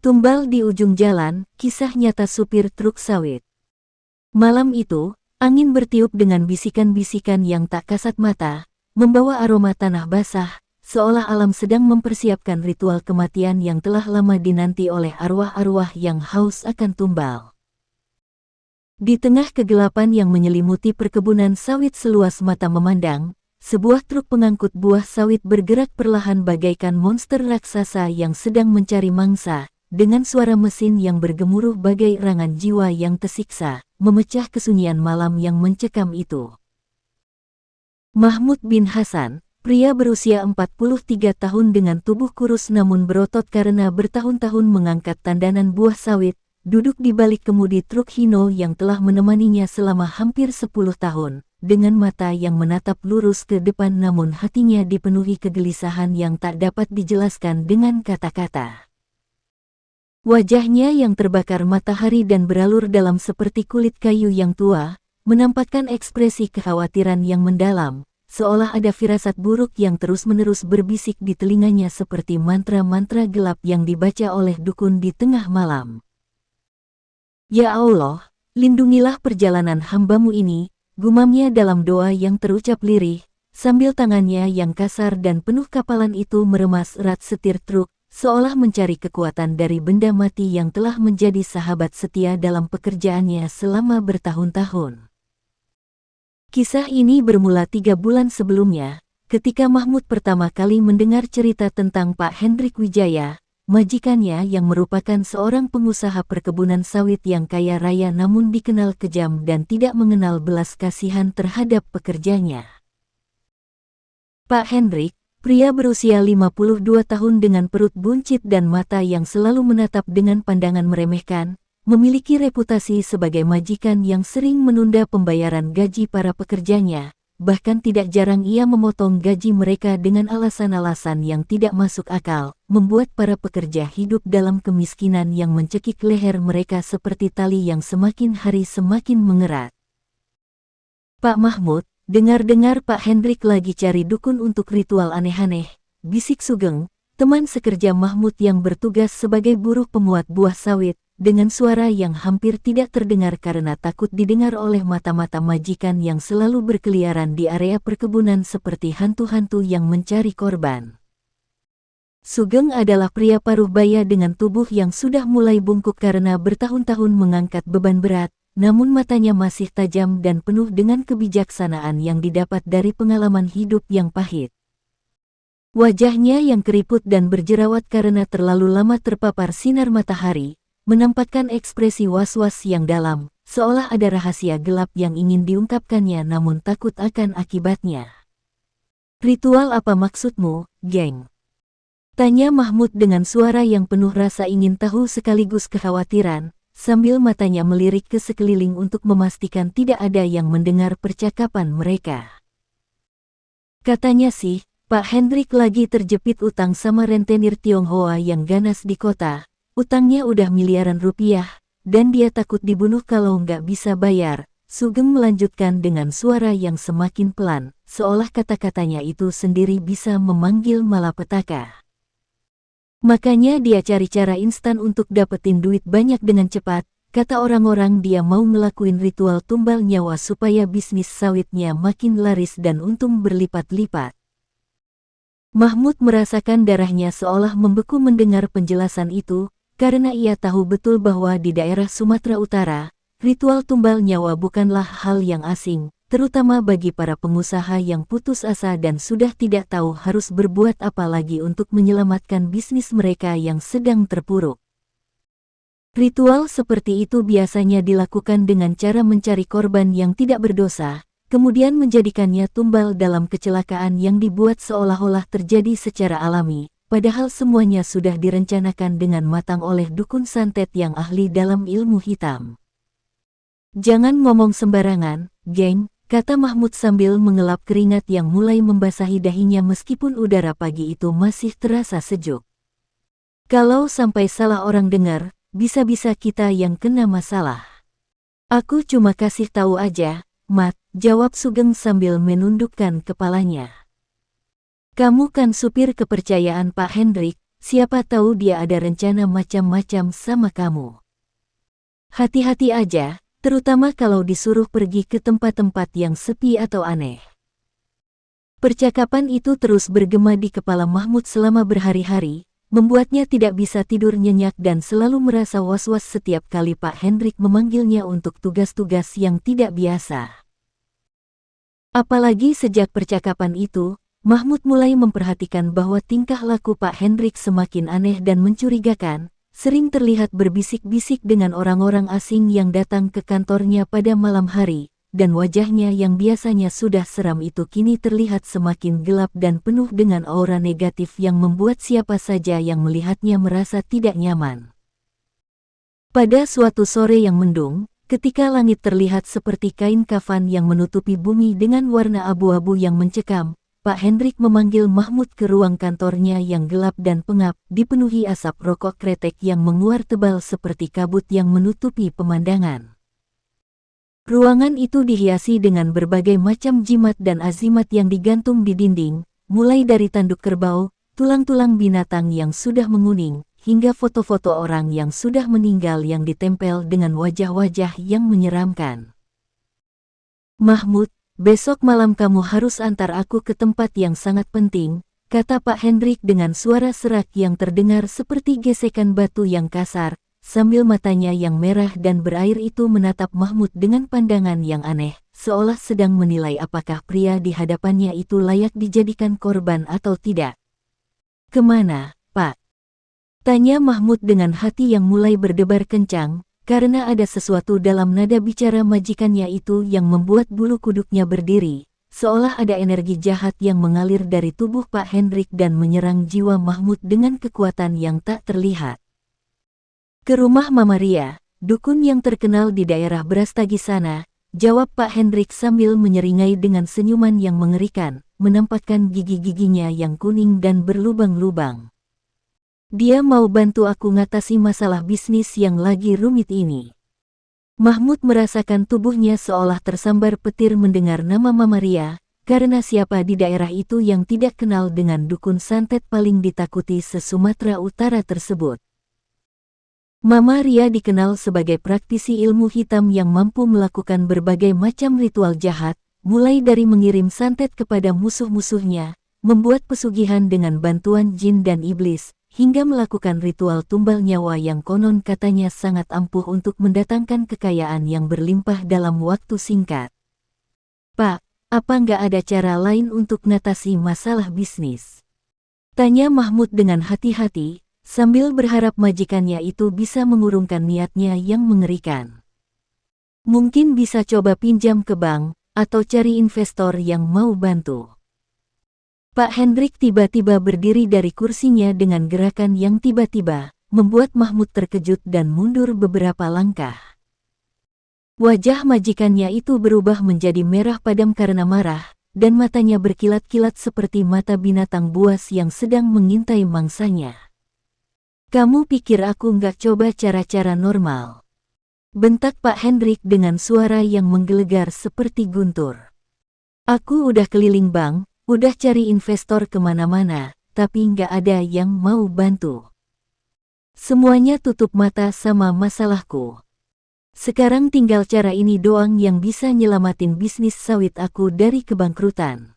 Tumbal di ujung jalan, kisah nyata supir truk sawit. Malam itu, angin bertiup dengan bisikan-bisikan yang tak kasat mata, membawa aroma tanah basah, seolah alam sedang mempersiapkan ritual kematian yang telah lama dinanti oleh arwah-arwah yang haus akan tumbal. Di tengah kegelapan yang menyelimuti perkebunan sawit seluas mata memandang, sebuah truk pengangkut buah sawit bergerak perlahan bagaikan monster raksasa yang sedang mencari mangsa, dengan suara mesin yang bergemuruh bagai erangan jiwa yang tersiksa, memecah kesunyian malam yang mencekam itu. Mahmud bin Hasan, pria berusia 43 tahun dengan tubuh kurus namun berotot karena bertahun-tahun mengangkat tandanan buah sawit, duduk di balik kemudi truk Hino yang telah menemaninya selama hampir 10 tahun, dengan mata yang menatap lurus ke depan namun hatinya dipenuhi kegelisahan yang tak dapat dijelaskan dengan kata-kata. Wajahnya yang terbakar matahari dan beralur dalam seperti kulit kayu yang tua, menampakkan ekspresi kekhawatiran yang mendalam, seolah ada firasat buruk yang terus-menerus berbisik di telinganya seperti mantra-mantra gelap yang dibaca oleh dukun di tengah malam. Ya Allah, lindungilah perjalanan hamba-Mu ini, gumamnya dalam doa yang terucap lirih, sambil tangannya yang kasar dan penuh kapalan itu meremas erat setir truk, seolah mencari kekuatan dari benda mati yang telah menjadi sahabat setia dalam pekerjaannya selama bertahun-tahun. Kisah ini bermula 3 bulan sebelumnya, ketika Mahmud pertama kali mendengar cerita tentang Pak Hendrik Wijaya, majikannya yang merupakan seorang pengusaha perkebunan sawit yang kaya raya namun dikenal kejam dan tidak mengenal belas kasihan terhadap pekerjanya. Pak Hendrik, pria berusia 52 tahun dengan perut buncit dan mata yang selalu menatap dengan pandangan meremehkan, memiliki reputasi sebagai majikan yang sering menunda pembayaran gaji para pekerjanya, bahkan tidak jarang ia memotong gaji mereka dengan alasan-alasan yang tidak masuk akal, membuat para pekerja hidup dalam kemiskinan yang mencekik leher mereka seperti tali yang semakin hari semakin mengerat. Pak Mahmud, dengar-dengar Pak Hendrik lagi cari dukun untuk ritual aneh-aneh, bisik Sugeng, teman sekerja Mahmud yang bertugas sebagai buruh pemuat buah sawit, dengan suara yang hampir tidak terdengar karena takut didengar oleh mata-mata majikan yang selalu berkeliaran di area perkebunan seperti hantu-hantu yang mencari korban. Sugeng adalah pria paruh baya dengan tubuh yang sudah mulai bungkuk karena bertahun-tahun mengangkat beban berat, namun matanya masih tajam dan penuh dengan kebijaksanaan yang didapat dari pengalaman hidup yang pahit. Wajahnya yang keriput dan berjerawat karena terlalu lama terpapar sinar matahari, menampakkan ekspresi was-was yang dalam, seolah ada rahasia gelap yang ingin diungkapkannya namun takut akan akibatnya. "Ritual apa maksudmu, geng?" tanya Mahmud dengan suara yang penuh rasa ingin tahu sekaligus kekhawatiran, sambil matanya melirik ke sekeliling untuk memastikan tidak ada yang mendengar percakapan mereka. Katanya sih, Pak Hendrik lagi terjepit utang sama rentenir Tionghoa yang ganas di kota, utangnya udah miliaran rupiah, dan dia takut dibunuh kalau nggak bisa bayar. Sugeng melanjutkan dengan suara yang semakin pelan, seolah kata-katanya itu sendiri bisa memanggil malapetaka. Makanya dia cari cara instan untuk dapetin duit banyak dengan cepat, kata orang-orang dia mau ngelakuin ritual tumbal nyawa supaya bisnis sawitnya makin laris dan untung berlipat-lipat. Mahmud merasakan darahnya seolah membeku mendengar penjelasan itu, karena ia tahu betul bahwa di daerah Sumatera Utara, ritual tumbal nyawa bukanlah hal yang asing, terutama bagi para pengusaha yang putus asa dan sudah tidak tahu harus berbuat apa lagi untuk menyelamatkan bisnis mereka yang sedang terpuruk. Ritual seperti itu biasanya dilakukan dengan cara mencari korban yang tidak berdosa, kemudian menjadikannya tumbal dalam kecelakaan yang dibuat seolah-olah terjadi secara alami, padahal semuanya sudah direncanakan dengan matang oleh dukun santet yang ahli dalam ilmu hitam. "Jangan ngomong sembarangan, geng," kata Mahmud sambil mengelap keringat yang mulai membasahi dahinya meskipun udara pagi itu masih terasa sejuk. "Kalau sampai salah orang dengar, bisa-bisa kita yang kena masalah." "Aku cuma kasih tahu aja, Mat," jawab Sugeng sambil menundukkan kepalanya. "Kamu kan supir kepercayaan Pak Hendrik," siapa tahu dia ada rencana macam-macam sama kamu. Hati-hati aja, terutama kalau disuruh pergi ke tempat-tempat yang sepi atau aneh. Percakapan itu terus bergema di kepala Mahmud selama berhari-hari, membuatnya tidak bisa tidur nyenyak dan selalu merasa was-was setiap kali Pak Hendrik memanggilnya untuk tugas-tugas yang tidak biasa. Apalagi sejak percakapan itu, Mahmud mulai memperhatikan bahwa tingkah laku Pak Hendrik semakin aneh dan mencurigakan, sering terlihat berbisik-bisik dengan orang-orang asing yang datang ke kantornya pada malam hari, dan wajahnya yang biasanya sudah seram itu kini terlihat semakin gelap dan penuh dengan aura negatif yang membuat siapa saja yang melihatnya merasa tidak nyaman. Pada suatu sore yang mendung, ketika langit terlihat seperti kain kafan yang menutupi bumi dengan warna abu-abu yang mencekam, Pak Hendrik memanggil Mahmud ke ruang kantornya yang gelap dan pengap, dipenuhi asap rokok kretek yang menguar tebal seperti kabut yang menutupi pemandangan. Ruangan itu dihiasi dengan berbagai macam jimat dan azimat yang digantung di dinding, mulai dari tanduk kerbau, tulang-tulang binatang yang sudah menguning, hingga foto-foto orang yang sudah meninggal yang ditempel dengan wajah-wajah yang menyeramkan. "Mahmud, besok malam kamu harus antar aku ke tempat yang sangat penting," kata Pak Hendrik dengan suara serak yang terdengar seperti gesekan batu yang kasar, sambil matanya yang merah dan berair itu menatap Mahmud dengan pandangan yang aneh, seolah sedang menilai apakah pria di hadapannya itu layak dijadikan korban atau tidak. "Kemana, Pak?" tanya Mahmud dengan hati yang mulai berdebar kencang, karena ada sesuatu dalam nada bicara majikannya itu yang membuat bulu kuduknya berdiri, seolah ada energi jahat yang mengalir dari tubuh Pak Hendrik dan menyerang jiwa Mahmud dengan kekuatan yang tak terlihat. "Ke rumah Mama Ria, dukun yang terkenal di daerah Brastagi sana," jawab Pak Hendrik sambil menyeringai dengan senyuman yang mengerikan, menampakkan gigi-giginya yang kuning dan berlubang-lubang. "Dia mau bantu aku ngatasi masalah bisnis yang lagi rumit ini." Mahmud merasakan tubuhnya seolah tersambar petir mendengar nama Mama Ria, karena siapa di daerah itu yang tidak kenal dengan dukun santet paling ditakuti se-Sumatera Utara tersebut. Mama Ria dikenal sebagai praktisi ilmu hitam yang mampu melakukan berbagai macam ritual jahat, mulai dari mengirim santet kepada musuh-musuhnya, membuat pesugihan dengan bantuan jin dan iblis, hingga melakukan ritual tumbal nyawa yang konon katanya sangat ampuh untuk mendatangkan kekayaan yang berlimpah dalam waktu singkat. "Pak, apa nggak ada cara lain untuk ngatasi masalah bisnis?" tanya Mahmud dengan hati-hati, sambil berharap majikannya itu bisa mengurungkan niatnya yang mengerikan. "Mungkin bisa coba pinjam ke bank, atau cari investor yang mau bantu." Pak Hendrik tiba-tiba berdiri dari kursinya dengan gerakan yang tiba-tiba, membuat Mahmud terkejut dan mundur beberapa langkah. Wajah majikannya itu berubah menjadi merah padam karena marah, dan matanya berkilat-kilat seperti mata binatang buas yang sedang mengintai mangsanya. "Kamu pikir aku nggak coba cara-cara normal?" bentak Pak Hendrik dengan suara yang menggelegar seperti guntur. "Aku udah keliling bank, udah cari investor kemana-mana, tapi nggak ada yang mau bantu. Semuanya tutup mata sama masalahku. Sekarang tinggal cara ini doang yang bisa nyelamatin bisnis sawit aku dari kebangkrutan."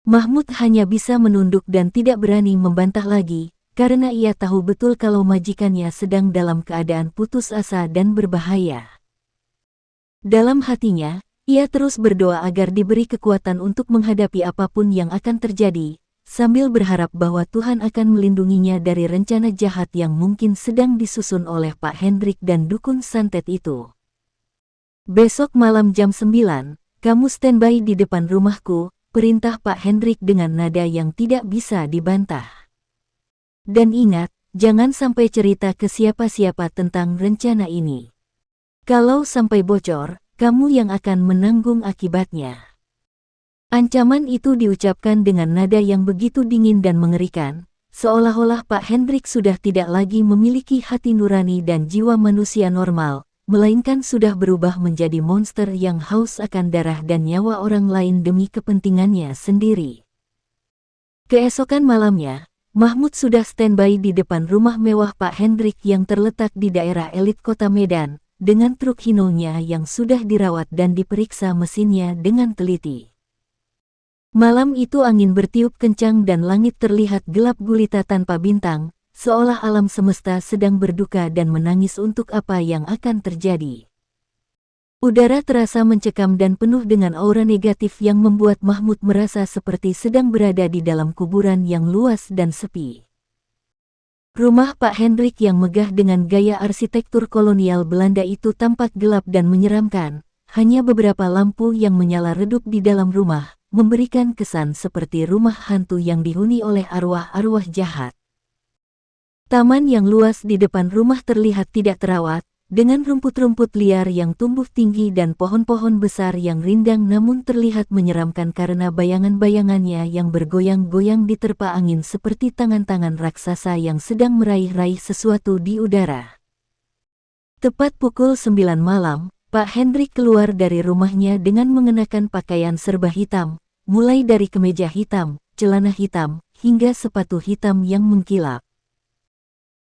Mahmud hanya bisa menunduk dan tidak berani membantah lagi, karena ia tahu betul kalau majikannya sedang dalam keadaan putus asa dan berbahaya. Dalam hatinya, ia terus berdoa agar diberi kekuatan untuk menghadapi apapun yang akan terjadi, sambil berharap bahwa Tuhan akan melindunginya dari rencana jahat yang mungkin sedang disusun oleh Pak Hendrik dan dukun santet itu. "Besok malam jam 9, kamu standby di depan rumahku," perintah Pak Hendrik dengan nada yang tidak bisa dibantah. "Dan ingat, jangan sampai cerita ke siapa-siapa tentang rencana ini. Kalau sampai bocor, kamu yang akan menanggung akibatnya." Ancaman itu diucapkan dengan nada yang begitu dingin dan mengerikan, seolah-olah Pak Hendrik sudah tidak lagi memiliki hati nurani dan jiwa manusia normal, melainkan sudah berubah menjadi monster yang haus akan darah dan nyawa orang lain demi kepentingannya sendiri. Keesokan malamnya, Mahmud sudah standby di depan rumah mewah Pak Hendrik yang terletak di daerah elit kota Medan, dengan truk Hino-nya yang sudah dirawat dan diperiksa mesinnya dengan teliti. Malam itu angin bertiup kencang dan langit terlihat gelap gulita tanpa bintang, seolah alam semesta sedang berduka dan menangis untuk apa yang akan terjadi. Udara terasa mencekam dan penuh dengan aura negatif yang membuat Mahmud merasa seperti sedang berada di dalam kuburan yang luas dan sepi. Rumah Pak Hendrik yang megah dengan gaya arsitektur kolonial Belanda itu tampak gelap dan menyeramkan. Hanya beberapa lampu yang menyala redup di dalam rumah, memberikan kesan seperti rumah hantu yang dihuni oleh arwah-arwah jahat. Taman yang luas di depan rumah terlihat tidak terawat, dengan rumput-rumput liar yang tumbuh tinggi dan pohon-pohon besar yang rindang namun terlihat menyeramkan karena bayangan-bayangannya yang bergoyang-goyang diterpa angin seperti tangan-tangan raksasa yang sedang meraih-raih sesuatu di udara. Tepat pukul 9 malam, Pak Hendrik keluar dari rumahnya dengan mengenakan pakaian serba hitam, mulai dari kemeja hitam, celana hitam, hingga sepatu hitam yang mengkilap.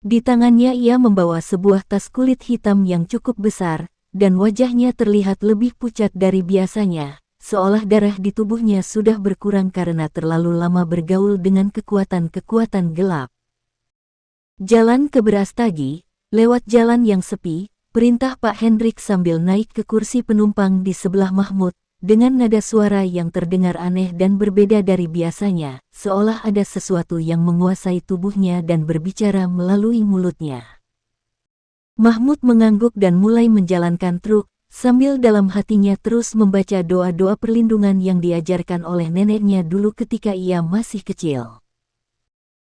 Di tangannya ia membawa sebuah tas kulit hitam yang cukup besar, dan wajahnya terlihat lebih pucat dari biasanya, seolah darah di tubuhnya sudah berkurang karena terlalu lama bergaul dengan kekuatan-kekuatan gelap. Jalan ke Brastagi, lewat jalan yang sepi, perintah Pak Hendrik sambil naik ke kursi penumpang di sebelah Mahmud, dengan nada suara yang terdengar aneh dan berbeda dari biasanya, seolah ada sesuatu yang menguasai tubuhnya dan berbicara melalui mulutnya. Mahmud mengangguk dan mulai menjalankan truk, sambil dalam hatinya terus membaca doa-doa perlindungan yang diajarkan oleh neneknya dulu ketika ia masih kecil.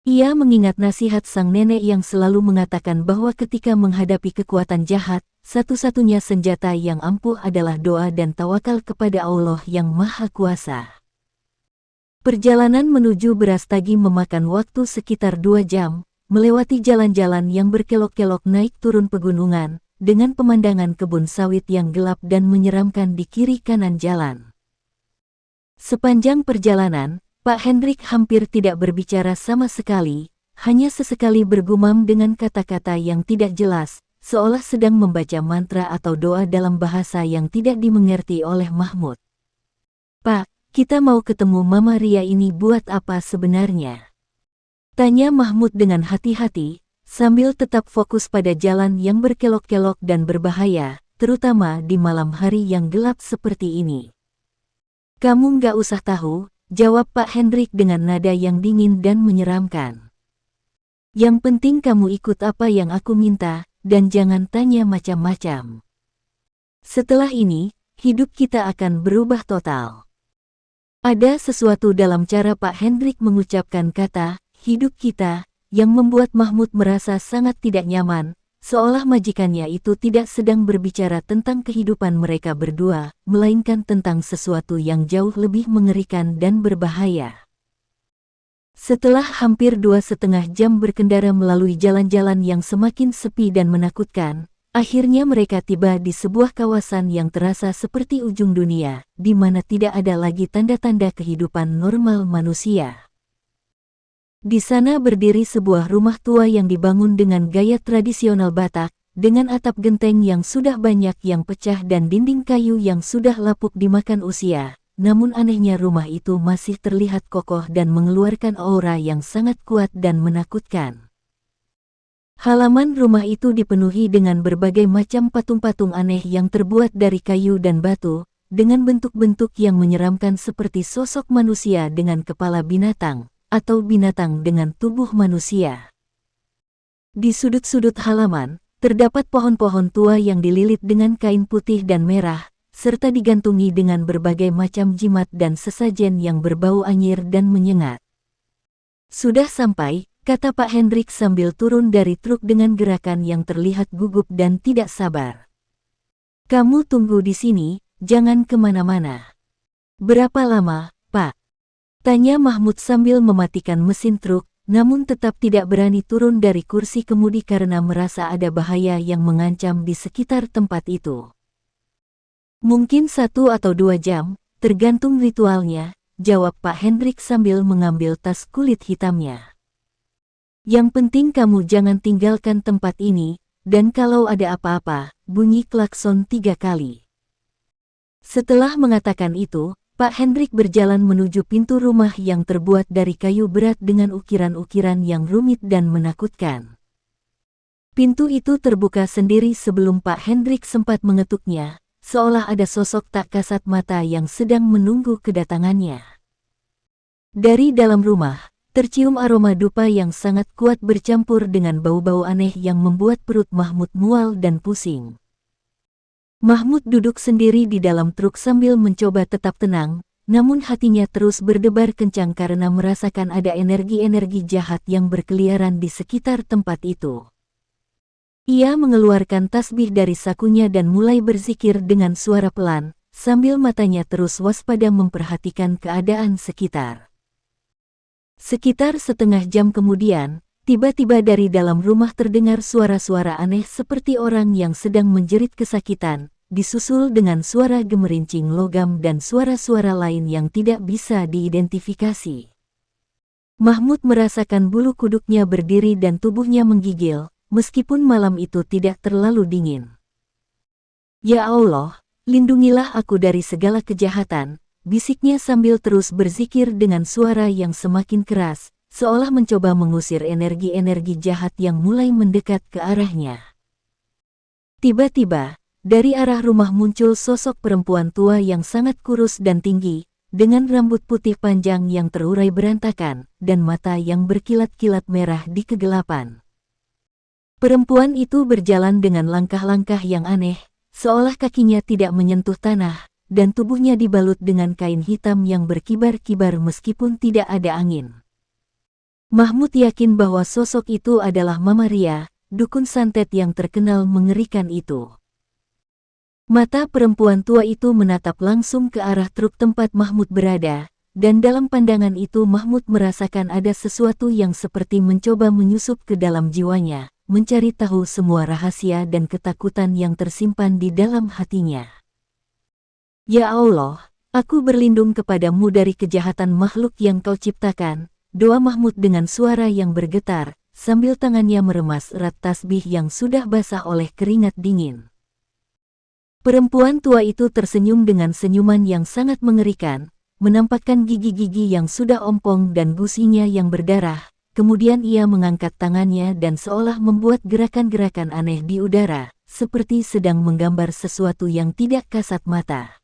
Ia mengingat nasihat sang nenek yang selalu mengatakan bahwa ketika menghadapi kekuatan jahat, satu-satunya senjata yang ampuh adalah doa dan tawakal kepada Allah yang Maha Kuasa. Perjalanan menuju Brastagi memakan waktu sekitar 2 jam, melewati jalan-jalan yang berkelok-kelok naik turun pegunungan, dengan pemandangan kebun sawit yang gelap dan menyeramkan di kiri kanan jalan. Sepanjang perjalanan, Pak Hendrik hampir tidak berbicara sama sekali, hanya sesekali bergumam dengan kata-kata yang tidak jelas, seolah sedang membaca mantra atau doa dalam bahasa yang tidak dimengerti oleh Mahmud. "Pak, kita mau ketemu Mama Ria ini buat apa sebenarnya?" tanya Mahmud dengan hati-hati, sambil tetap fokus pada jalan yang berkelok-kelok dan berbahaya, terutama di malam hari yang gelap seperti ini. "Kamu nggak usah tahu," jawab Pak Hendrik dengan nada yang dingin dan menyeramkan. "Yang penting kamu ikut apa yang aku minta, dan jangan tanya macam-macam. Setelah ini, hidup kita akan berubah total." Ada sesuatu dalam cara Pak Hendrik mengucapkan kata, hidup kita, yang membuat Mahmud merasa sangat tidak nyaman, seolah majikannya itu tidak sedang berbicara tentang kehidupan mereka berdua, melainkan tentang sesuatu yang jauh lebih mengerikan dan berbahaya. Setelah hampir 2,5 jam berkendara melalui jalan-jalan yang semakin sepi dan menakutkan, akhirnya mereka tiba di sebuah kawasan yang terasa seperti ujung dunia, di mana tidak ada lagi tanda-tanda kehidupan normal manusia. Di sana berdiri sebuah rumah tua yang dibangun dengan gaya tradisional Batak, dengan atap genteng yang sudah banyak yang pecah dan dinding kayu yang sudah lapuk dimakan usia. Namun anehnya rumah itu masih terlihat kokoh dan mengeluarkan aura yang sangat kuat dan menakutkan. Halaman rumah itu dipenuhi dengan berbagai macam patung-patung aneh yang terbuat dari kayu dan batu, dengan bentuk-bentuk yang menyeramkan seperti sosok manusia dengan kepala binatang, atau binatang dengan tubuh manusia. Di sudut-sudut halaman, terdapat pohon-pohon tua yang dililit dengan kain putih dan merah, serta digantungi dengan berbagai macam jimat dan sesajen yang berbau anyir dan menyengat. "Sudah sampai," kata Pak Hendrik sambil turun dari truk dengan gerakan yang terlihat gugup dan tidak sabar. "Kamu tunggu di sini, jangan kemana-mana." "Berapa lama, Pak?" tanya Mahmud sambil mematikan mesin truk, namun tetap tidak berani turun dari kursi kemudi karena merasa ada bahaya yang mengancam di sekitar tempat itu. "Mungkin 1 atau 2 jam, tergantung ritualnya," jawab Pak Hendrik sambil mengambil tas kulit hitamnya. Yang penting kamu jangan tinggalkan tempat ini, dan kalau ada apa-apa, bunyi klakson 3 kali. Setelah mengatakan itu, Pak Hendrik berjalan menuju pintu rumah yang terbuat dari kayu berat dengan ukiran-ukiran yang rumit dan menakutkan. Pintu itu terbuka sendiri sebelum Pak Hendrik sempat mengetuknya, seolah ada sosok tak kasat mata yang sedang menunggu kedatangannya. Dari dalam rumah, tercium aroma dupa yang sangat kuat bercampur dengan bau-bau aneh yang membuat perut Mahmud mual dan pusing. Mahmud duduk sendiri di dalam truk sambil mencoba tetap tenang, namun hatinya terus berdebar kencang karena merasakan ada energi-energi jahat yang berkeliaran di sekitar tempat itu. Ia mengeluarkan tasbih dari sakunya dan mulai berzikir dengan suara pelan, sambil matanya terus waspada memperhatikan keadaan sekitar. Sekitar setengah jam kemudian, tiba-tiba dari dalam rumah terdengar suara-suara aneh seperti orang yang sedang menjerit kesakitan, disusul dengan suara gemerincing logam dan suara-suara lain yang tidak bisa diidentifikasi. Mahmud merasakan bulu kuduknya berdiri dan tubuhnya menggigil, meskipun malam itu tidak terlalu dingin. Ya Allah, lindungilah aku dari segala kejahatan, bisiknya sambil terus berzikir dengan suara yang semakin keras, seolah mencoba mengusir energi-energi jahat yang mulai mendekat ke arahnya. Tiba-tiba, dari arah rumah muncul sosok perempuan tua yang sangat kurus dan tinggi, dengan rambut putih panjang yang terurai berantakan, dan mata yang berkilat-kilat merah di kegelapan. Perempuan itu berjalan dengan langkah-langkah yang aneh, seolah kakinya tidak menyentuh tanah, dan tubuhnya dibalut dengan kain hitam yang berkibar-kibar meskipun tidak ada angin. Mahmud yakin bahwa sosok itu adalah Mama Ria, dukun santet yang terkenal mengerikan itu. Mata perempuan tua itu menatap langsung ke arah truk tempat Mahmud berada, dan dalam pandangan itu Mahmud merasakan ada sesuatu yang seperti mencoba menyusup ke dalam jiwanya, mencari tahu semua rahasia dan ketakutan yang tersimpan di dalam hatinya. Ya Allah, aku berlindung kepadamu dari kejahatan makhluk yang kau ciptakan, doa Mahmud dengan suara yang bergetar, sambil tangannya meremas erat tasbih yang sudah basah oleh keringat dingin. Perempuan tua itu tersenyum dengan senyuman yang sangat mengerikan, menampakkan gigi-gigi yang sudah ompong dan gusinya yang berdarah. Kemudian ia mengangkat tangannya dan seolah membuat gerakan-gerakan aneh di udara, seperti sedang menggambar sesuatu yang tidak kasat mata.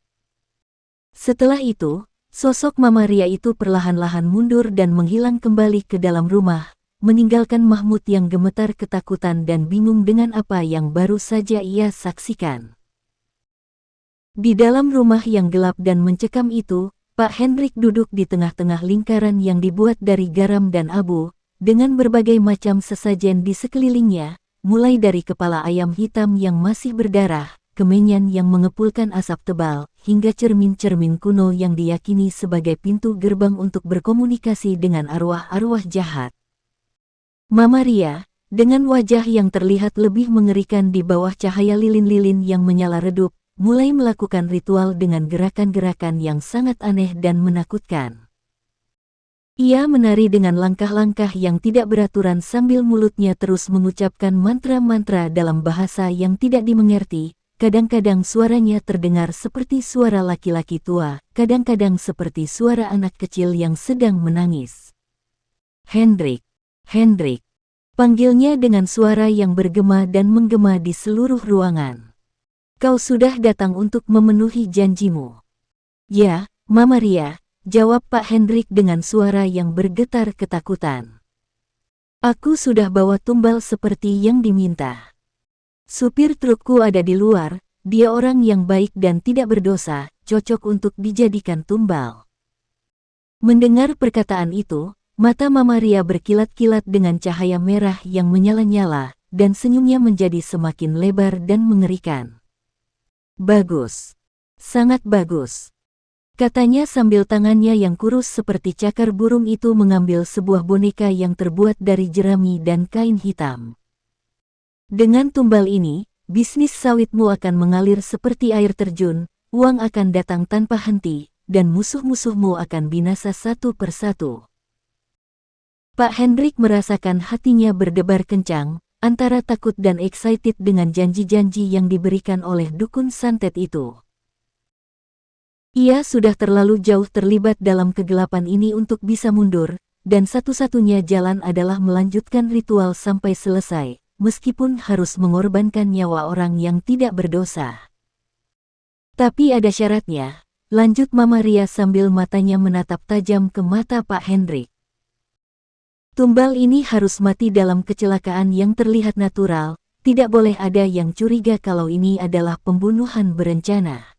Setelah itu, sosok Mama Ria itu perlahan-lahan mundur dan menghilang kembali ke dalam rumah, meninggalkan Mahmud yang gemetar ketakutan dan bingung dengan apa yang baru saja ia saksikan. Di dalam rumah yang gelap dan mencekam itu, Pak Hendrik duduk di tengah-tengah lingkaran yang dibuat dari garam dan abu, dengan berbagai macam sesajen di sekelilingnya, mulai dari kepala ayam hitam yang masih berdarah, kemenyan yang mengepulkan asap tebal, hingga cermin-cermin kuno yang diyakini sebagai pintu gerbang untuk berkomunikasi dengan arwah-arwah jahat. Mama Ria, dengan wajah yang terlihat lebih mengerikan di bawah cahaya lilin-lilin yang menyala redup, mulai melakukan ritual dengan gerakan-gerakan yang sangat aneh dan menakutkan. Ia menari dengan langkah-langkah yang tidak beraturan sambil mulutnya terus mengucapkan mantra-mantra dalam bahasa yang tidak dimengerti. Kadang-kadang suaranya terdengar seperti suara laki-laki tua, kadang-kadang seperti suara anak kecil yang sedang menangis. Hendrik, Hendrik, panggilnya dengan suara yang bergema dan menggema di seluruh ruangan. Kau sudah datang untuk memenuhi janjimu. Ya, Mama Ria, jawab Pak Hendrik dengan suara yang bergetar ketakutan. Aku sudah bawa tumbal seperti yang diminta. Supir trukku ada di luar, dia orang yang baik dan tidak berdosa, cocok untuk dijadikan tumbal. Mendengar perkataan itu, mata Mama Ria berkilat-kilat dengan cahaya merah yang menyala-nyala, dan senyumnya menjadi semakin lebar dan mengerikan. Bagus. Sangat bagus. Katanya sambil tangannya yang kurus seperti cakar burung itu mengambil sebuah boneka yang terbuat dari jerami dan kain hitam. Dengan tumbal ini, bisnis sawitmu akan mengalir seperti air terjun, uang akan datang tanpa henti, dan musuh-musuhmu akan binasa satu persatu. Pak Hendrik merasakan hatinya berdebar kencang, antara takut dan excited dengan janji-janji yang diberikan oleh dukun santet itu. Ia sudah terlalu jauh terlibat dalam kegelapan ini untuk bisa mundur, dan satu-satunya jalan adalah melanjutkan ritual sampai selesai, meskipun harus mengorbankan nyawa orang yang tidak berdosa. Tapi ada syaratnya, lanjut Mama Ria sambil matanya menatap tajam ke mata Pak Hendrik. Tumbal ini harus mati dalam kecelakaan yang terlihat natural, tidak boleh ada yang curiga kalau ini adalah pembunuhan berencana.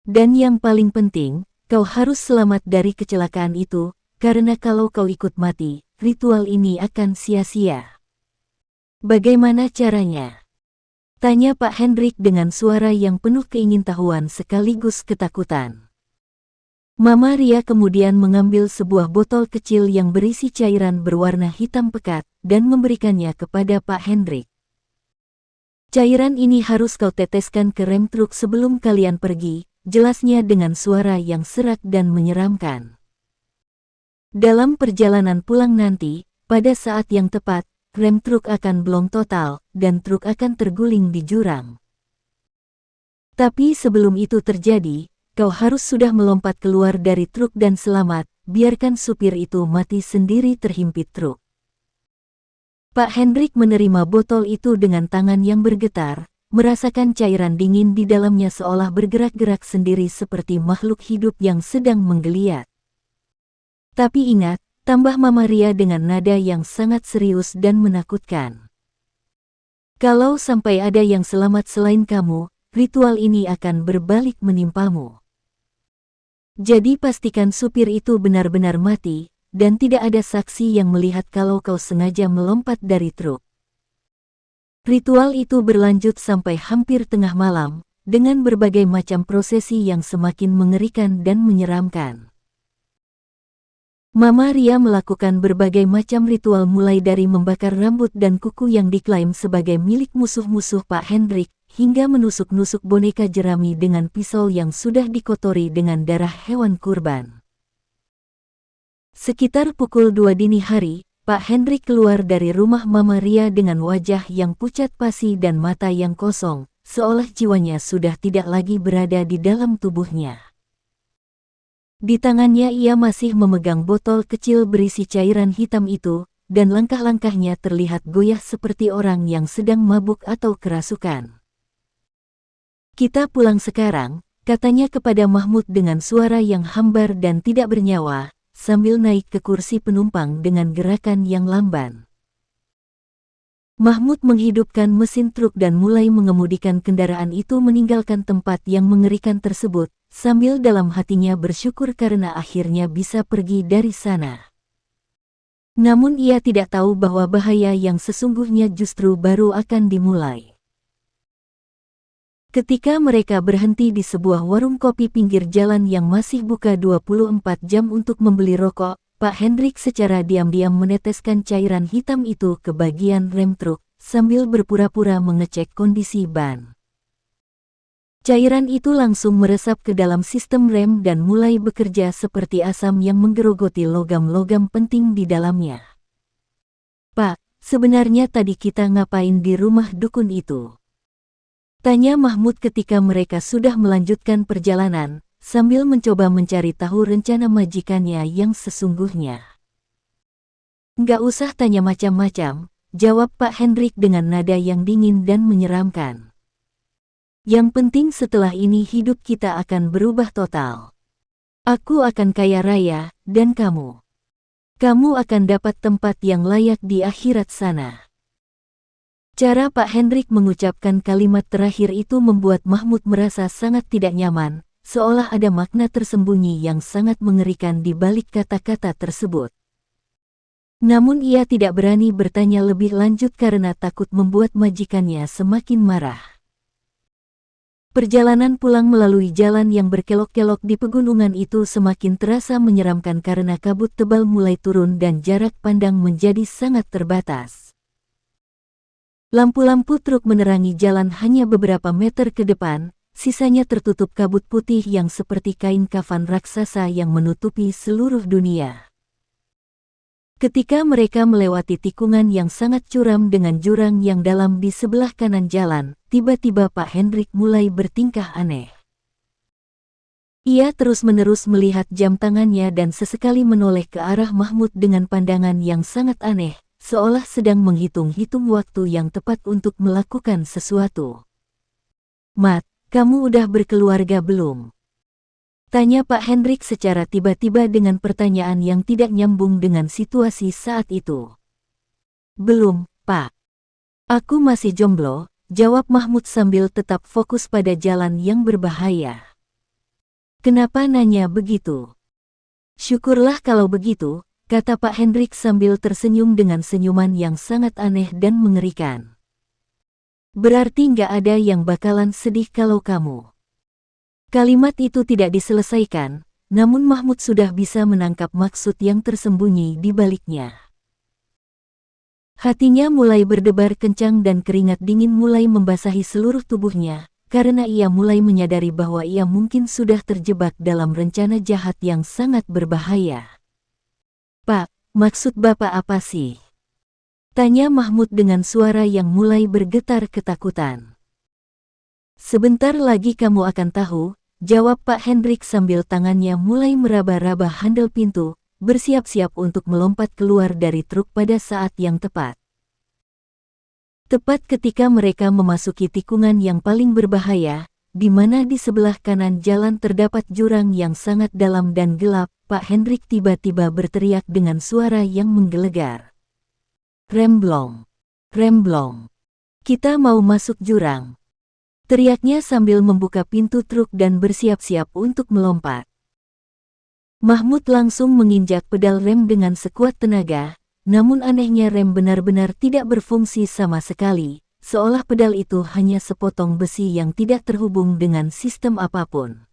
Dan yang paling penting, kau harus selamat dari kecelakaan itu, karena kalau kau ikut mati, ritual ini akan sia-sia. Bagaimana caranya? Tanya Pak Hendrik dengan suara yang penuh keingintahuan sekaligus ketakutan. Mama Ria kemudian mengambil sebuah botol kecil yang berisi cairan berwarna hitam pekat dan memberikannya kepada Pak Hendrik. Cairan ini harus kau teteskan ke rem truk sebelum kalian pergi, jelasnya dengan suara yang serak dan menyeramkan. Dalam perjalanan pulang nanti, pada saat yang tepat, rem truk akan blong total dan truk akan terguling di jurang. Tapi sebelum itu terjadi, kau harus sudah melompat keluar dari truk dan selamat, biarkan supir itu mati sendiri terhimpit truk. Pak Hendrik menerima botol itu dengan tangan yang bergetar, merasakan cairan dingin di dalamnya seolah bergerak-gerak sendiri seperti makhluk hidup yang sedang menggeliat. Tapi ingat, tambah Mama Ria dengan nada yang sangat serius dan menakutkan. Kalau sampai ada yang selamat selain kamu, ritual ini akan berbalik menimpamu. Jadi pastikan supir itu benar-benar mati, dan tidak ada saksi yang melihat kalau kau sengaja melompat dari truk. Ritual itu berlanjut sampai hampir tengah malam, dengan berbagai macam prosesi yang semakin mengerikan dan menyeramkan. Mama Ria melakukan berbagai macam ritual mulai dari membakar rambut dan kuku yang diklaim sebagai milik musuh-musuh Pak Hendrik, hingga menusuk-nusuk boneka jerami dengan pisau yang sudah dikotori dengan darah hewan kurban. Sekitar pukul 2 dini hari, Pak Hendrik keluar dari rumah Mama Ria dengan wajah yang pucat pasi dan mata yang kosong, seolah jiwanya sudah tidak lagi berada di dalam tubuhnya. Di tangannya ia masih memegang botol kecil berisi cairan hitam itu, dan langkah-langkahnya terlihat goyah seperti orang yang sedang mabuk atau kerasukan. Kita pulang sekarang, katanya kepada Mahmud dengan suara yang hambar dan tidak bernyawa, sambil naik ke kursi penumpang dengan gerakan yang lamban. Mahmud menghidupkan mesin truk dan mulai mengemudikan kendaraan itu meninggalkan tempat yang mengerikan tersebut, sambil dalam hatinya bersyukur karena akhirnya bisa pergi dari sana. Namun ia tidak tahu bahwa bahaya yang sesungguhnya justru baru akan dimulai. Ketika mereka berhenti di sebuah warung kopi pinggir jalan yang masih buka 24 jam untuk membeli rokok, Pak Hendrik secara diam-diam meneteskan cairan hitam itu ke bagian rem truk, sambil berpura-pura mengecek kondisi ban. Cairan itu langsung meresap ke dalam sistem rem dan mulai bekerja seperti asam yang menggerogoti logam-logam penting di dalamnya. "Pak, sebenarnya tadi kita ngapain di rumah dukun itu?" tanya Mahmud ketika mereka sudah melanjutkan perjalanan, sambil mencoba mencari tahu rencana majikannya yang sesungguhnya. "Nggak usah tanya macam-macam," jawab Pak Hendrik dengan nada yang dingin dan menyeramkan. "Yang penting setelah ini hidup kita akan berubah total. Aku akan kaya raya, dan kamu akan dapat tempat yang layak di akhirat sana." Cara Pak Hendrik mengucapkan kalimat terakhir itu membuat Mahmud merasa sangat tidak nyaman, seolah ada makna tersembunyi yang sangat mengerikan di balik kata-kata tersebut. Namun ia tidak berani bertanya lebih lanjut karena takut membuat majikannya semakin marah. Perjalanan pulang melalui jalan yang berkelok-kelok di pegunungan itu semakin terasa menyeramkan karena kabut tebal mulai turun dan jarak pandang menjadi sangat terbatas. Lampu-lampu truk menerangi jalan hanya beberapa meter ke depan, sisanya tertutup kabut putih yang seperti kain kafan raksasa yang menutupi seluruh dunia. Ketika mereka melewati tikungan yang sangat curam dengan jurang yang dalam di sebelah kanan jalan, tiba-tiba Pak Hendrik mulai bertingkah aneh. Ia terus-menerus melihat jam tangannya dan sesekali menoleh ke arah Mahmud dengan pandangan yang sangat aneh, seolah sedang menghitung-hitung waktu yang tepat untuk melakukan sesuatu. "Mat, kamu udah berkeluarga belum?" tanya Pak Hendrik secara tiba-tiba dengan pertanyaan yang tidak nyambung dengan situasi saat itu. "Belum, Pak. Aku masih jomblo," jawab Mahmud sambil tetap fokus pada jalan yang berbahaya. "Kenapa nanya begitu?" "Syukurlah kalau begitu," kata Pak Hendrik sambil tersenyum dengan senyuman yang sangat aneh dan mengerikan. "Berarti nggak ada yang bakalan sedih kalau kamu..." Kalimat itu tidak diselesaikan, namun Mahmud sudah bisa menangkap maksud yang tersembunyi di baliknya. Hatinya mulai berdebar kencang dan keringat dingin mulai membasahi seluruh tubuhnya, karena ia mulai menyadari bahwa ia mungkin sudah terjebak dalam rencana jahat yang sangat berbahaya. "Pak, maksud Bapak apa sih?" tanya Mahmud dengan suara yang mulai bergetar ketakutan. "Sebentar lagi kamu akan tahu," jawab Pak Hendrik sambil tangannya mulai meraba-raba handle pintu, bersiap-siap untuk melompat keluar dari truk pada saat yang tepat. Tepat ketika mereka memasuki tikungan yang paling berbahaya, di mana di sebelah kanan jalan terdapat jurang yang sangat dalam dan gelap, Pak Hendrik tiba-tiba berteriak dengan suara yang menggelegar. "Remblong! Remblong! Kita mau masuk jurang!" teriaknya sambil membuka pintu truk dan bersiap-siap untuk melompat. Mahmud langsung menginjak pedal rem dengan sekuat tenaga, namun anehnya rem benar-benar tidak berfungsi sama sekali, seolah pedal itu hanya sepotong besi yang tidak terhubung dengan sistem apapun.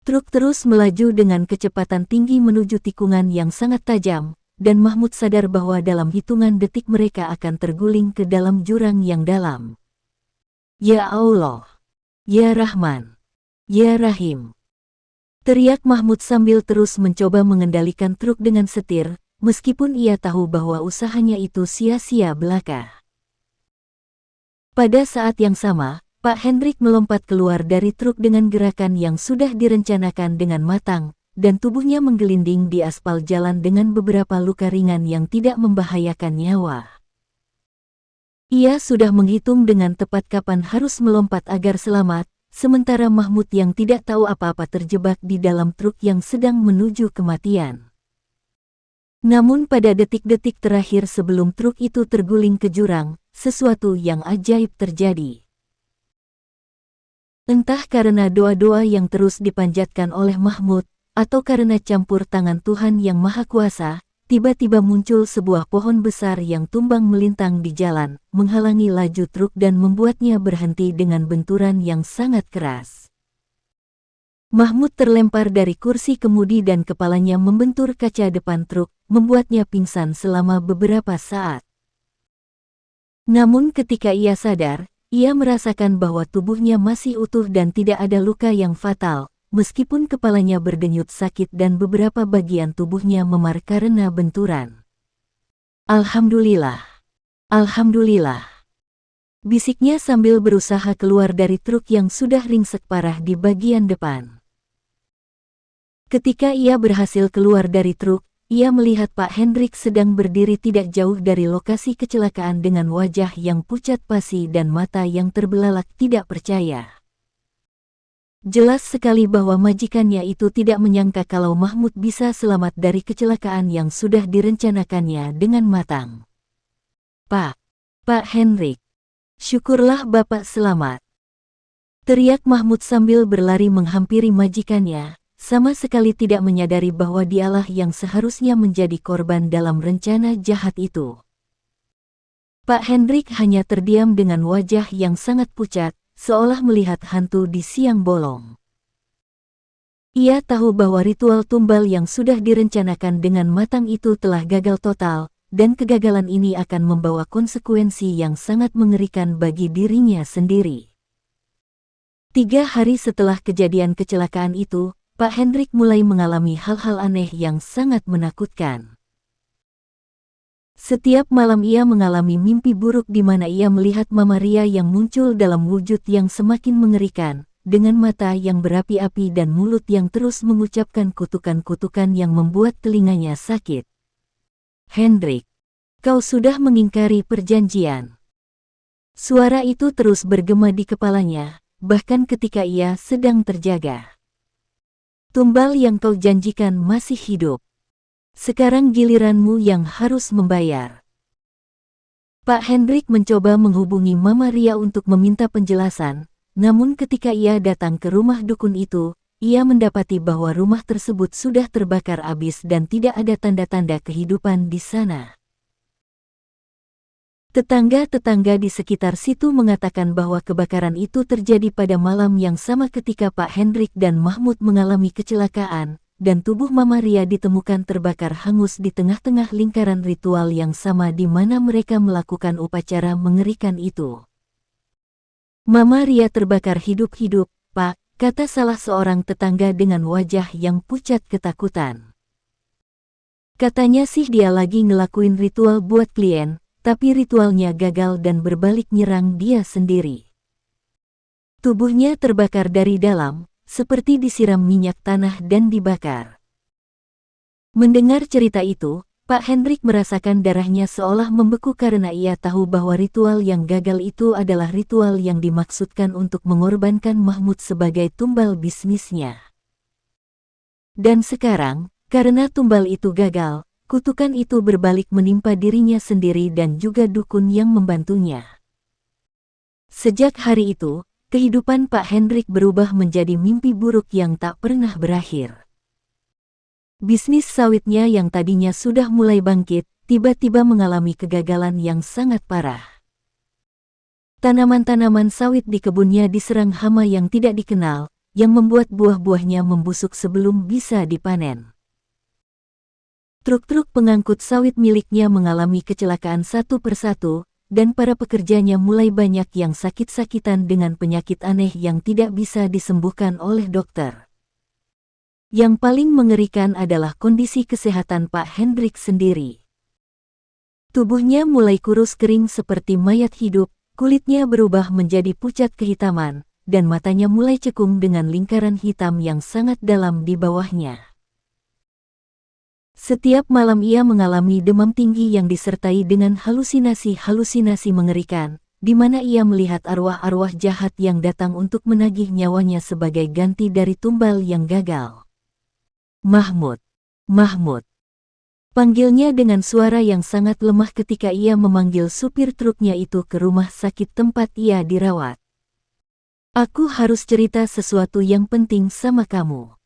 Truk terus melaju dengan kecepatan tinggi menuju tikungan yang sangat tajam, dan Mahmud sadar bahwa dalam hitungan detik mereka akan terguling ke dalam jurang yang dalam. "Ya Allah! Ya Rahman! Ya Rahim!" teriak Mahmud sambil terus mencoba mengendalikan truk dengan setir, meskipun ia tahu bahwa usahanya itu sia-sia belaka. Pada saat yang sama, Pak Hendrik melompat keluar dari truk dengan gerakan yang sudah direncanakan dengan matang, dan tubuhnya menggelinding di aspal jalan dengan beberapa luka ringan yang tidak membahayakan nyawa. Ia sudah menghitung dengan tepat kapan harus melompat agar selamat, sementara Mahmud yang tidak tahu apa-apa terjebak di dalam truk yang sedang menuju kematian. Namun pada detik-detik terakhir sebelum truk itu terguling ke jurang, sesuatu yang ajaib terjadi. Entah karena doa-doa yang terus dipanjatkan oleh Mahmud, atau karena campur tangan Tuhan yang Maha Kuasa, tiba-tiba muncul sebuah pohon besar yang tumbang melintang di jalan, menghalangi laju truk dan membuatnya berhenti dengan benturan yang sangat keras. Mahmud terlempar dari kursi kemudi dan kepalanya membentur kaca depan truk, membuatnya pingsan selama beberapa saat. Namun ketika ia sadar, ia merasakan bahwa tubuhnya masih utuh dan tidak ada luka yang fatal, meskipun kepalanya berdenyut sakit dan beberapa bagian tubuhnya memar karena benturan. "Alhamdulillah! Alhamdulillah!" bisiknya sambil berusaha keluar dari truk yang sudah ringsek parah di bagian depan. Ketika ia berhasil keluar dari truk, ia melihat Pak Hendrik sedang berdiri tidak jauh dari lokasi kecelakaan dengan wajah yang pucat pasi dan mata yang terbelalak tidak percaya. Jelas sekali bahwa majikannya itu tidak menyangka kalau Mahmud bisa selamat dari kecelakaan yang sudah direncanakannya dengan matang. Pak Hendrik, syukurlah Bapak selamat!" teriak Mahmud sambil berlari menghampiri majikannya, sama sekali tidak menyadari bahwa dialah yang seharusnya menjadi korban dalam rencana jahat itu. Pak Hendrik hanya terdiam dengan wajah yang sangat pucat, seolah melihat hantu di siang bolong. Ia tahu bahwa ritual tumbal yang sudah direncanakan dengan matang itu telah gagal total, dan kegagalan ini akan membawa konsekuensi yang sangat mengerikan bagi dirinya sendiri. 3 hari setelah kejadian kecelakaan itu, Pak Hendrik mulai mengalami hal-hal aneh yang sangat menakutkan. Setiap malam ia mengalami mimpi buruk di mana ia melihat Mama Ria yang muncul dalam wujud yang semakin mengerikan, dengan mata yang berapi-api dan mulut yang terus mengucapkan kutukan-kutukan yang membuat telinganya sakit. "Hendrik, kau sudah mengingkari perjanjian." Suara itu terus bergema di kepalanya, bahkan ketika ia sedang terjaga. "Tumbal yang kau janjikan masih hidup. Sekarang giliranmu yang harus membayar." Pak Hendrik mencoba menghubungi Mama Ria untuk meminta penjelasan, namun ketika ia datang ke rumah dukun itu, ia mendapati bahwa rumah tersebut sudah terbakar habis dan tidak ada tanda-tanda kehidupan di sana. Tetangga-tetangga di sekitar situ mengatakan bahwa kebakaran itu terjadi pada malam yang sama ketika Pak Hendrik dan Mahmud mengalami kecelakaan, dan tubuh Mama Ria ditemukan terbakar hangus di tengah-tengah lingkaran ritual yang sama di mana mereka melakukan upacara mengerikan itu. "Mama Ria terbakar hidup-hidup, Pak," kata salah seorang tetangga dengan wajah yang pucat ketakutan. "Katanya sih dia lagi ngelakuin ritual buat klien, tapi ritualnya gagal dan berbalik nyerang dia sendiri. Tubuhnya terbakar dari dalam, seperti disiram minyak tanah dan dibakar." Mendengar cerita itu, Pak Hendrik merasakan darahnya seolah membeku karena ia tahu bahwa ritual yang gagal itu adalah ritual yang dimaksudkan untuk mengorbankan Mahmud sebagai tumbal bisnisnya. Dan sekarang, karena tumbal itu gagal, kutukan itu berbalik menimpa dirinya sendiri dan juga dukun yang membantunya. Sejak hari itu, kehidupan Pak Hendrik berubah menjadi mimpi buruk yang tak pernah berakhir. Bisnis sawitnya yang tadinya sudah mulai bangkit, tiba-tiba mengalami kegagalan yang sangat parah. Tanaman-tanaman sawit di kebunnya diserang hama yang tidak dikenal, yang membuat buah-buahnya membusuk sebelum bisa dipanen. Truk-truk pengangkut sawit miliknya mengalami kecelakaan satu persatu, dan para pekerjanya mulai banyak yang sakit-sakitan dengan penyakit aneh yang tidak bisa disembuhkan oleh dokter. Yang paling mengerikan adalah kondisi kesehatan Pak Hendrik sendiri. Tubuhnya mulai kurus kering seperti mayat hidup, kulitnya berubah menjadi pucat kehitaman, dan matanya mulai cekung dengan lingkaran hitam yang sangat dalam di bawahnya. Setiap malam ia mengalami demam tinggi yang disertai dengan halusinasi-halusinasi mengerikan, di mana ia melihat arwah-arwah jahat yang datang untuk menagih nyawanya sebagai ganti dari tumbal yang gagal. "Mahmud, Mahmud," panggilnya dengan suara yang sangat lemah ketika ia memanggil supir truknya itu ke rumah sakit tempat ia dirawat. "Aku harus cerita sesuatu yang penting sama kamu."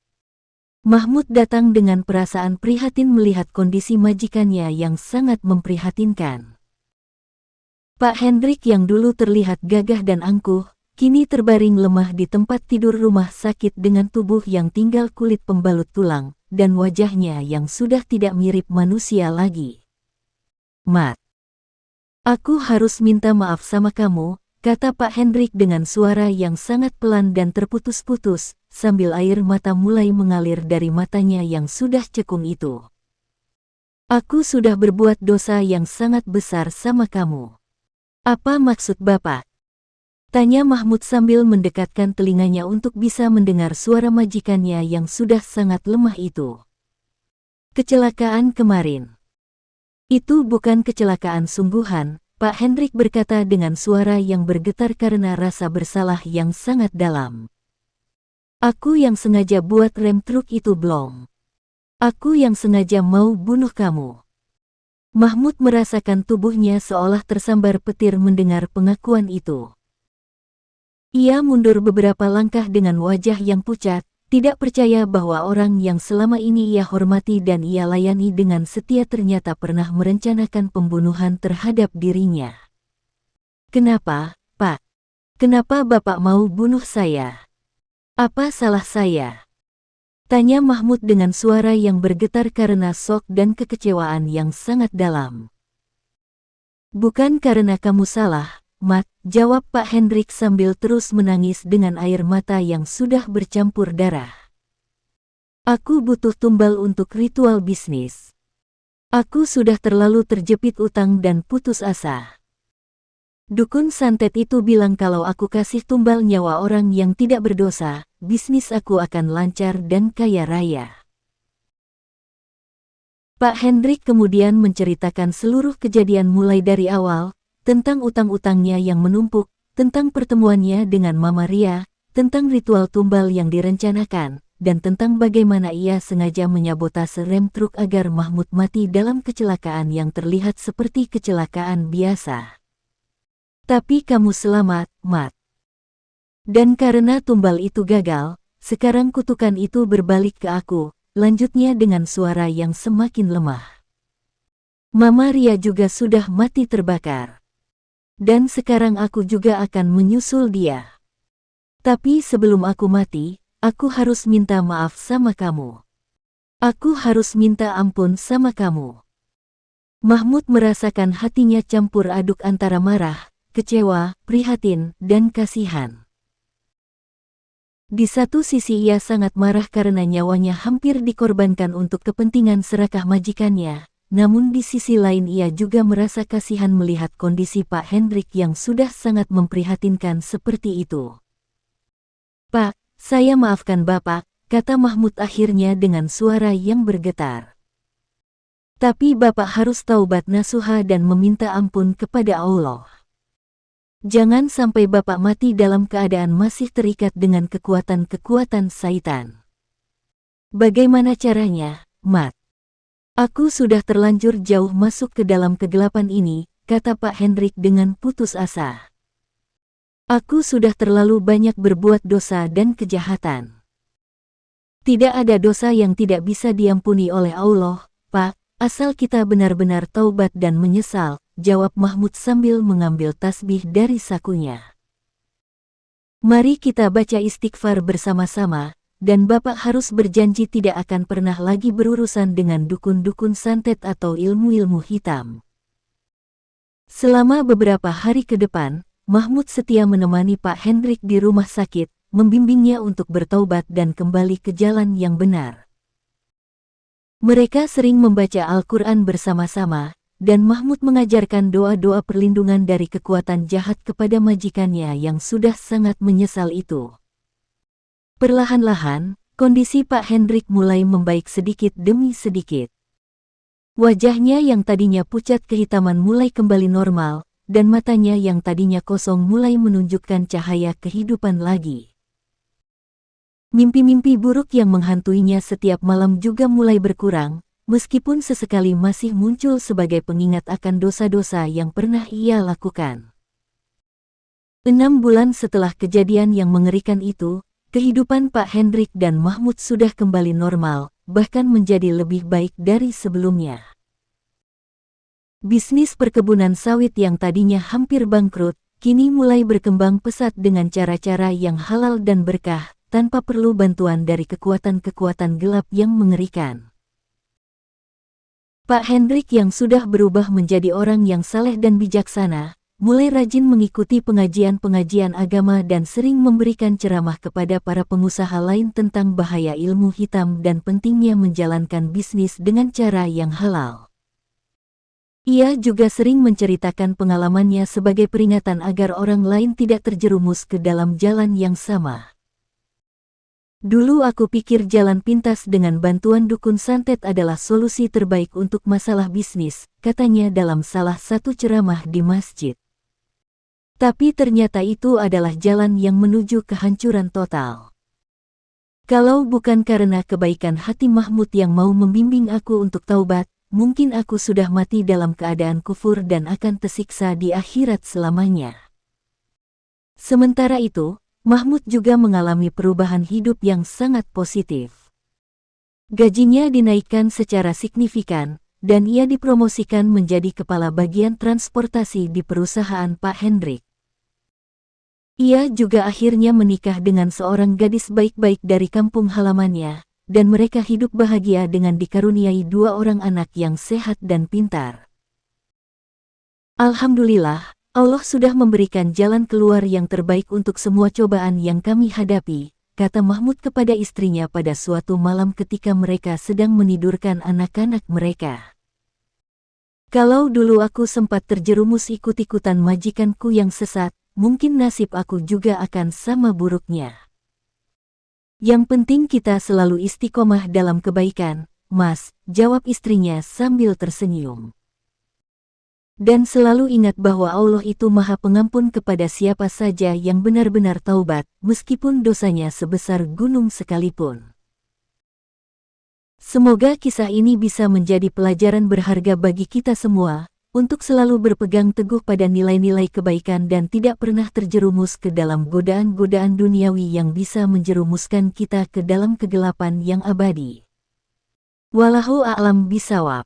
Mahmud datang dengan perasaan prihatin melihat kondisi majikannya yang sangat memprihatinkan. Pak Hendrik yang dulu terlihat gagah dan angkuh, kini terbaring lemah di tempat tidur rumah sakit dengan tubuh yang tinggal kulit pembalut tulang, dan wajahnya yang sudah tidak mirip manusia lagi. "Mat, aku harus minta maaf sama kamu," kata Pak Hendrik dengan suara yang sangat pelan dan terputus-putus, sambil air mata mulai mengalir dari matanya yang sudah cekung itu. "Aku sudah berbuat dosa yang sangat besar sama kamu." "Apa maksud Bapak?" tanya Mahmud sambil mendekatkan telinganya untuk bisa mendengar suara majikannya yang sudah sangat lemah itu. "Kecelakaan kemarin. Itu bukan kecelakaan sungguhan," Pak Hendrik berkata dengan suara yang bergetar karena rasa bersalah yang sangat dalam. "Aku yang sengaja buat rem truk itu blong. Aku yang sengaja mau bunuh kamu." Mahmud merasakan tubuhnya seolah tersambar petir mendengar pengakuan itu. Ia mundur beberapa langkah dengan wajah yang pucat, tidak percaya bahwa orang yang selama ini ia hormati dan ia layani dengan setia ternyata pernah merencanakan pembunuhan terhadap dirinya. "Kenapa, Pak? Kenapa Bapak mau bunuh saya? Apa salah saya?" tanya Mahmud dengan suara yang bergetar karena shock dan kekecewaan yang sangat dalam. "Bukan karena kamu salah, Mat," jawab Pak Hendrik sambil terus menangis dengan air mata yang sudah bercampur darah. "Aku butuh tumbal untuk ritual bisnis. Aku sudah terlalu terjepit utang dan putus asa. Dukun santet itu bilang kalau aku kasih tumbal nyawa orang yang tidak berdosa, bisnis aku akan lancar dan kaya raya. Pak Hendrik kemudian menceritakan seluruh kejadian mulai dari awal, tentang utang-utangnya yang menumpuk, tentang pertemuannya dengan Mama Ria, tentang ritual tumbal yang direncanakan, dan tentang bagaimana ia sengaja menyabotase rem truk agar Mahmud mati dalam kecelakaan yang terlihat seperti kecelakaan biasa. Tapi kamu selamat, Mat. Dan karena tumbal itu gagal, sekarang kutukan itu berbalik ke aku, lanjutnya dengan suara yang semakin lemah. Mama Ria juga sudah mati terbakar. Dan sekarang aku juga akan menyusul dia. Tapi sebelum aku mati, aku harus minta maaf sama kamu. Aku harus minta ampun sama kamu. Mahmud merasakan hatinya campur aduk antara marah, kecewa, prihatin, dan kasihan. Di satu sisi ia sangat marah karena nyawanya hampir dikorbankan untuk kepentingan serakah majikannya, namun di sisi lain ia juga merasa kasihan melihat kondisi Pak Hendrik yang sudah sangat memprihatinkan seperti itu. Pak, saya maafkan Bapak, kata Mahmud akhirnya dengan suara yang bergetar. Tapi Bapak harus taubat nasuha dan meminta ampun kepada Allah. Jangan sampai Bapak mati dalam keadaan masih terikat dengan kekuatan-kekuatan syaitan. Bagaimana caranya, Mat? Aku sudah terlanjur jauh masuk ke dalam kegelapan ini, kata Pak Hendrik dengan putus asa. Aku sudah terlalu banyak berbuat dosa dan kejahatan. Tidak ada dosa yang tidak bisa diampuni oleh Allah, Pak, asal kita benar-benar taubat dan menyesal, jawab Mahmud sambil mengambil tasbih dari sakunya. Mari kita baca istighfar bersama-sama, dan Bapak harus berjanji tidak akan pernah lagi berurusan dengan dukun-dukun santet atau ilmu-ilmu hitam. Selama beberapa hari ke depan, Mahmud setia menemani Pak Hendrik di rumah sakit, membimbingnya untuk bertaubat dan kembali ke jalan yang benar. Mereka sering membaca Al-Quran bersama-sama, dan Mahmud mengajarkan doa-doa perlindungan dari kekuatan jahat kepada majikannya yang sudah sangat menyesal itu. Perlahan-lahan, kondisi Pak Hendrik mulai membaik sedikit demi sedikit. Wajahnya yang tadinya pucat kehitaman mulai kembali normal, dan matanya yang tadinya kosong mulai menunjukkan cahaya kehidupan lagi. Mimpi-mimpi buruk yang menghantuinya setiap malam juga mulai berkurang, meskipun sesekali masih muncul sebagai pengingat akan dosa-dosa yang pernah ia lakukan. 6 bulan setelah kejadian yang mengerikan itu, kehidupan Pak Hendrik dan Mahmud sudah kembali normal, bahkan menjadi lebih baik dari sebelumnya. Bisnis perkebunan sawit yang tadinya hampir bangkrut, kini mulai berkembang pesat dengan cara-cara yang halal dan berkah, tanpa perlu bantuan dari kekuatan-kekuatan gelap yang mengerikan. Pak Hendrik yang sudah berubah menjadi orang yang saleh dan bijaksana, mulai rajin mengikuti pengajian-pengajian agama dan sering memberikan ceramah kepada para pengusaha lain tentang bahaya ilmu hitam dan pentingnya menjalankan bisnis dengan cara yang halal. Ia juga sering menceritakan pengalamannya sebagai peringatan agar orang lain tidak terjerumus ke dalam jalan yang sama. Dulu aku pikir jalan pintas dengan bantuan dukun santet adalah solusi terbaik untuk masalah bisnis, katanya dalam salah satu ceramah di masjid. Tapi ternyata itu adalah jalan yang menuju kehancuran total. Kalau bukan karena kebaikan hati Mahmud yang mau membimbing aku untuk taubat, mungkin aku sudah mati dalam keadaan kufur dan akan tersiksa di akhirat selamanya. Sementara itu, Mahmud juga mengalami perubahan hidup yang sangat positif. Gajinya dinaikkan secara signifikan, dan ia dipromosikan menjadi kepala bagian transportasi di perusahaan Pak Hendrik. Ia juga akhirnya menikah dengan seorang gadis baik-baik dari kampung halamannya, dan mereka hidup bahagia dengan dikaruniai 2 orang anak yang sehat dan pintar. Alhamdulillah, Allah sudah memberikan jalan keluar yang terbaik untuk semua cobaan yang kami hadapi, kata Mahmud kepada istrinya pada suatu malam ketika mereka sedang menidurkan anak-anak mereka. Kalau dulu aku sempat terjerumus ikut-ikutan majikanku yang sesat, mungkin nasib aku juga akan sama buruknya. Yang penting kita selalu istiqomah dalam kebaikan, Mas, jawab istrinya sambil tersenyum. Dan selalu ingat bahwa Allah itu Maha Pengampun kepada siapa saja yang benar-benar taubat, meskipun dosanya sebesar gunung sekalipun. Semoga kisah ini bisa menjadi pelajaran berharga bagi kita semua, untuk selalu berpegang teguh pada nilai-nilai kebaikan dan tidak pernah terjerumus ke dalam godaan-godaan duniawi yang bisa menjerumuskan kita ke dalam kegelapan yang abadi. Wallahu a'lam bishawab.